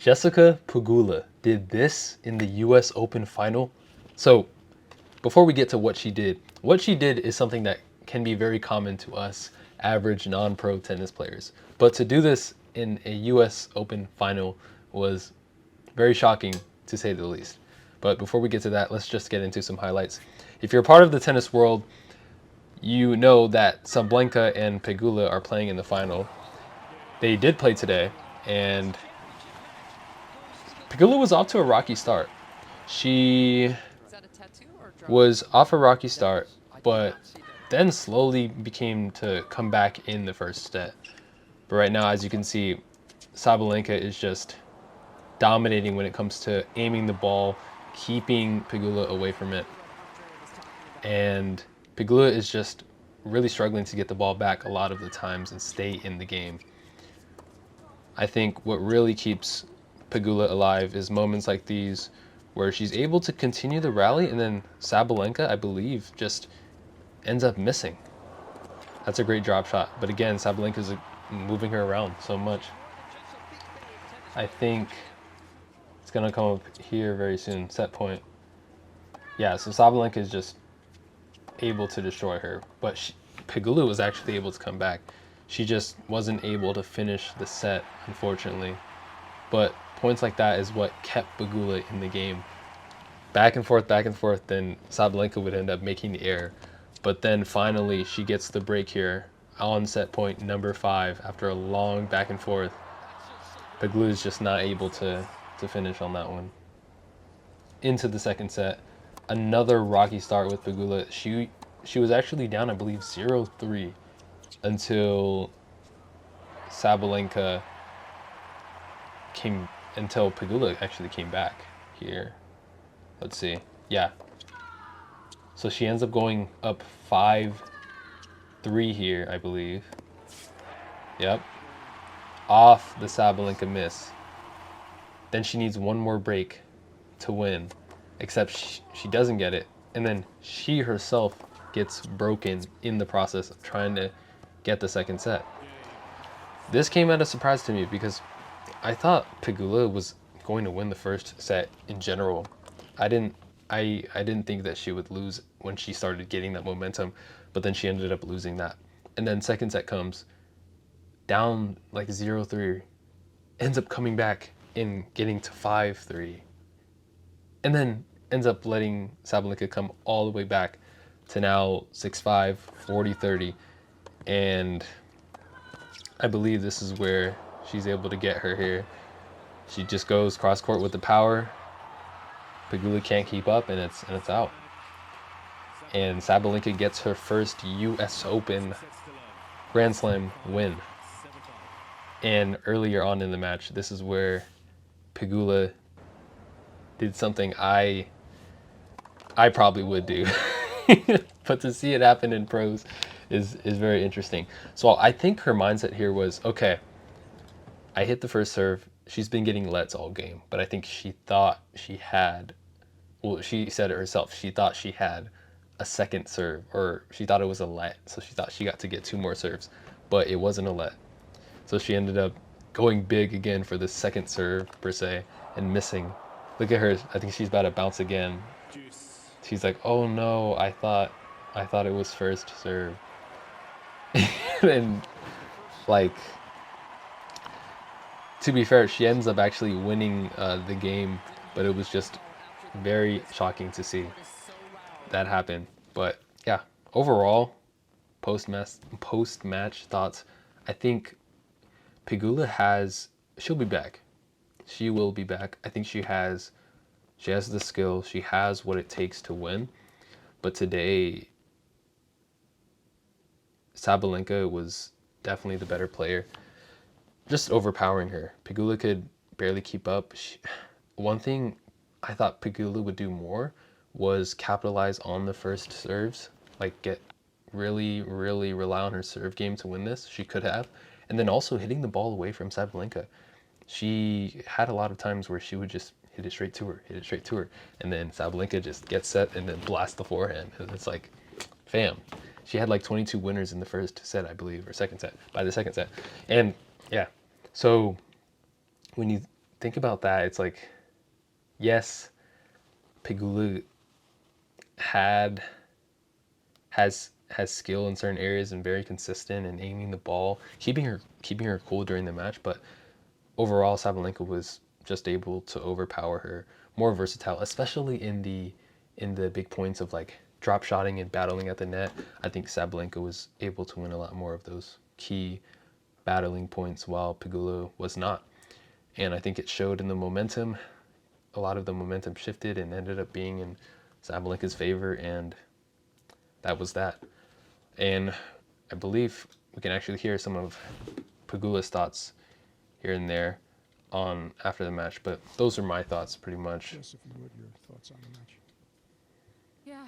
Jessica Pegula did this in the US Open final. So before we get to what she did is something that can be very common to us average non-pro tennis players. But to do this in a US Open final was very shocking, to say the least. But before we get to that, let's just get into some highlights. If you're a part of the tennis world, you know that Sabalenka and Pegula are playing in the final. They did play today, and Pegula was off to a rocky start. She was off a rocky start, but then slowly became to come back in the first set. But right now, as you can see, Sabalenka is just dominating when it comes to aiming the ball, keeping Pegula away from it. And Pegula is just really struggling to get the ball back a lot of the times and stay in the game. I think what really keeps Pegula alive is moments like these where she's able to continue the rally, and then Sabalenka, I believe, just ends up missing. That's a great drop shot. But again, Sabalenka's moving her around so much. I think it's going to come up here very soon. Set point. Yeah, so Sabalenka is just able to destroy her. But Pegula was actually able to come back. She just wasn't able to finish the set, unfortunately. But points like that is what kept Pegula in the game. Back and forth, then Sabalenka would end up making the error. But then finally, she gets the break here on set point number 5 after a long back and forth. Pegula is just not able to finish on that one. Into the second set, another rocky start with Pegula. She was actually down, I believe, 0-3 until Pegula actually came back here. Let's see. Yeah. So she ends up going up 5-3 here, I believe. Yep. Off the Sabalenka miss. Then she needs one more break to win, except she doesn't get it. And then she herself gets broken in the process of trying to get the second set. This came as a surprise to me because I thought Pegula was going to win the first set in general. I didn't think that she would lose when she started getting that momentum, but then she ended up losing that. And then second set comes down like 0-3, ends up coming back and getting to 5-3, and then ends up letting Sabalenka come all the way back to now 6-5, 40-30, and I believe this is where she's able to get her here. She just goes cross court with the power. Pegula can't keep up, and it's out. And Sabalenka gets her first U.S. Open Grand Slam win. And earlier on in the match, this is where Pegula did something I probably would do. But to see it happen in pros is very interesting. So I think her mindset here was, okay, I hit the first serve. She's been getting lets all game, but I think she thought she had, well, she said it herself, she thought she had a second serve, or she thought it was a let, so she thought she got to get 2 more serves, but it wasn't a let. So she ended up going big again for the second serve, per se, and missing. Look at her. I think she's about to bounce again. She's like, oh no, I thought it was first serve. And, like, to be fair, she ends up actually winning the game, but it was just very shocking to see that happen. But yeah, overall, post-match thoughts, I think Pegula she'll be back. She will be back. I think she has the skill. She has what it takes to win. But today, Sabalenka was definitely the better player, just overpowering her. Pegula could barely keep up. One thing I thought Pegula would do more was capitalize on the first serves, like get really, really rely on her serve game to win this. She could have. And then also hitting the ball away from Sabalenka. She had a lot of times where she would just hit it straight to her, and then Sabalenka just gets set and then blasts the forehand. And it's like, fam. She had like 22 winners in the first set, I believe, or second set, by the second set. And yeah, so when you think about that. It's like, yes, Pegula had has skill in certain areas and very consistent in aiming the ball, keeping her cool during the match. But overall, Sabalenka was just able to overpower her, more versatile, especially in the big points of like drop shotting and battling at the net. I think Sabalenka was able to win a lot more of those key battling points while Pegula was not. And I think it showed in the momentum. A lot of the momentum shifted and ended up being in Sabalenka's favor, and that was that. And I believe we can actually hear some of Pegula's thoughts here and there on after the match, but those are my thoughts pretty much. Yes, if you would, your thoughts on the match. Yeah,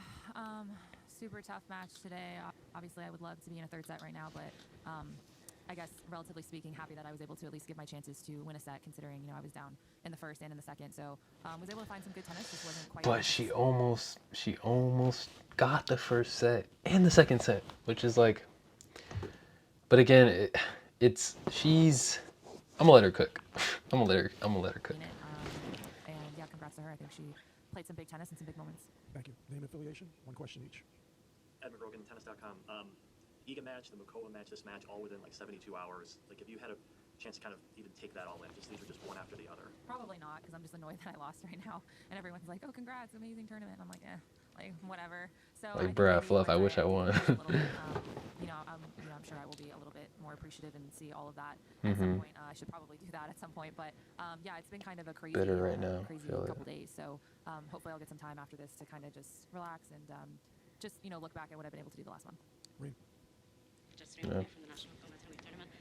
super tough match today. Obviously, I would love to be in a third set right now, but I guess relatively speaking, happy that I was able to at least give my chances to win a set, considering I was down in the first and in the second. So was able to find some good tennis. Just wasn't quite. But she almost got the first set and the second set, which is like. But again, she's. I'm gonna let her cook. I'm gonna let her cook. And yeah, congrats to her. I think she played some big tennis and some big moments. Thank you. Name and affiliation. One question each. Ed McGrogan, tennis.com. Iga match, the Mukova match, this match, all within like 72 hours. Like, if you had a chance to kind of even take that all in, just these are just one after the other. Probably not, because I'm just annoyed that I lost right now, and everyone's like, "Oh, congrats, amazing tournament." And I'm like, like whatever. So like, bruh, fluff. I wish I won. I'm sure I will be a little bit more appreciative and see all of that at some point. I should probably do that at some point, but yeah, it's been kind of a crazy, bitter right now. Crazy couple days. So hopefully I'll get some time after this to kind of just relax and just look back at what I've been able to do the last month. Just from the National Combat Heavyweight Tournament.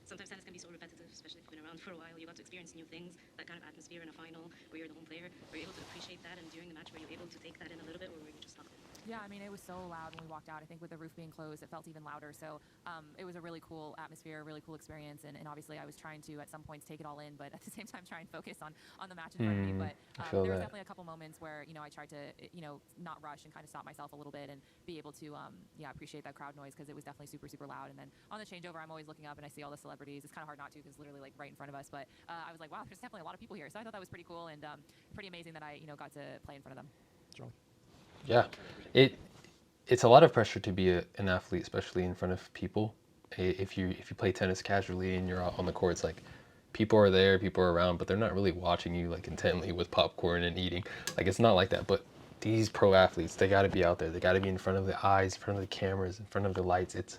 Sometimes tennis can be so repetitive, especially if you've been around for a while. You got to experience new things, that kind of atmosphere in a final where you're the home player. Were you able to appreciate that? And during the match, were you able to take that in a little bit, or were you just not? Yeah, I mean, it was so loud when we walked out. I think with the roof being closed, it felt even louder. So it was a really cool atmosphere, really cool experience. And obviously, I was trying to, at some points, take it all in, but at the same time, try and focus on the match in front of me. But there was definitely a couple moments where, I tried to, not rush and kind of stop myself a little bit and be able to, appreciate that crowd noise, because it was definitely super, super loud. And then on the changeover, I'm always looking up and I see all the celebrities. It's kind of hard not to, because literally like right in front of us. But I was like, wow, there's definitely a lot of people here. So I thought that was pretty cool and pretty amazing that I, got to play in front of them. John. Yeah, it's a lot of pressure to be an athlete, especially in front of people. If you play tennis casually and you're out on the court, it's like people are there, people are around, but they're not really watching you like intently with popcorn and eating. Like, it's not like that. But these pro athletes, they got to be out there. They got to be in front of the eyes, in front of the cameras, in front of the lights. It's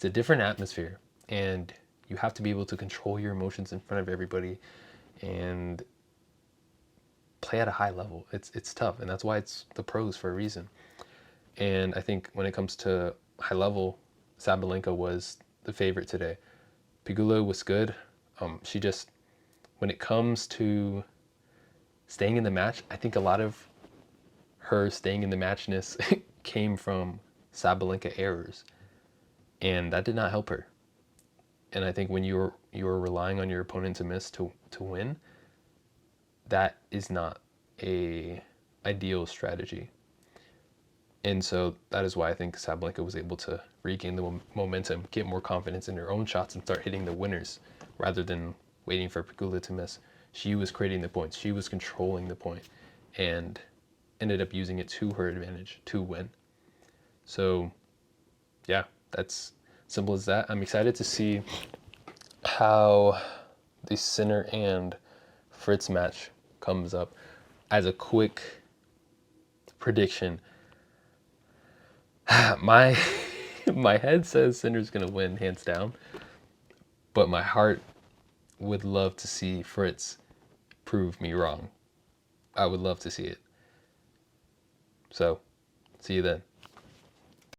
a different atmosphere, and you have to be able to control your emotions in front of everybody and play at a high level. It's tough, and that's why it's the pros for a reason. And I think when it comes to high level, Sabalenka was the favorite today. Pegula was good. She just, when it comes to staying in the match, I think a lot of her staying in the matchness came from Sabalenka errors, and that did not help her. And I think when you're relying on your opponent to miss to win, that is not a ideal strategy. And so that is why I think Sabalenka was able to regain the momentum, get more confidence in her own shots, and start hitting the winners rather than waiting for Pegula to miss. She was creating the points. She was controlling the point and ended up using it to her advantage to win. So, yeah, that's simple as that. I'm excited to see how the Sinner and Fritz match comes up. As a quick prediction, my head says Sinner's gonna win hands down, but my heart would love to see Fritz prove me wrong. I would love to see it. So, see you then.